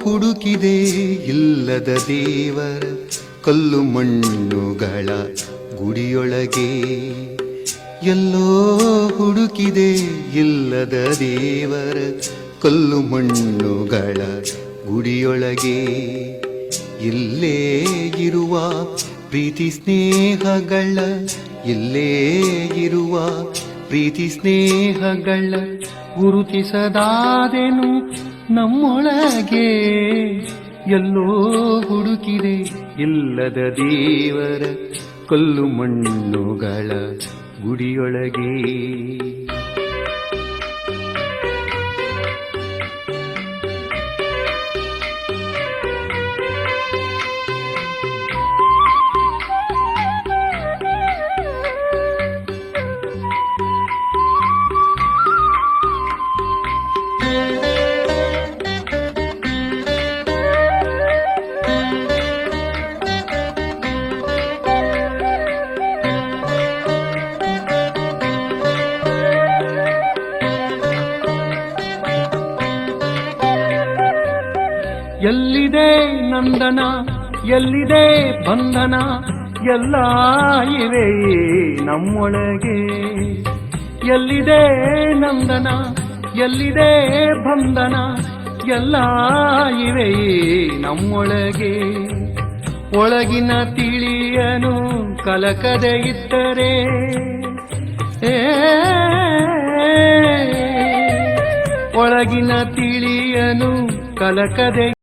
ಹುಡುಕಿದೆ ಇಲ್ಲದ ದೇವರ ಕಲ್ಲು ಮಣ್ಣುಗಳ ಗುಡಿಯೊಳಗೆ. ಎಲ್ಲೋ ಹುಡುಕಿದೆ ಇಲ್ಲದ ದೇವರ ಕಲ್ಲು ಮಣ್ಣುಗಳ ಗುಡಿಯೊಳಗೆ. ಇಲ್ಲೇ ಇರುವ ಪ್ರೀತಿ ಸ್ನೇಹಗಳ, ಇಲ್ಲೇ ಇರುವ ಪ್ರೀತಿ ಸ್ನೇಹಗಳ ಗುರುತಿಸದಾದೆನು ನಮ್ಮೊಳಗೆ. ಎಲ್ಲೋ ಹುಡುಕಿದೆ ಇಲ್ಲದ ದೇವರ ಕಲ್ಲು ಮಣ್ಣುಗಳ ಗುಡಿಯೊಳಗೆ. ಎಲ್ಲಿದೆ ನಂದನ, ಎಲ್ಲಿದೆ ಬಂಧನ, ಎಲ್ಲ ಇವೆ ನಮ್ಮೊಳಗೆ. ಎಲ್ಲಿದೆ ನಂದನ, ಎಲ್ಲಿದೆ ಬಂಧನ, ಎಲ್ಲ ಇವೆ ನಮ್ಮೊಳಗೆ. ಒಳಗಿನ ತಿಳಿಯನು ಕಲಕದೆ ಇದ್ದರೆ, ಒಳಗಿನ ತಿಳಿಯನು ಕಲಕದೆ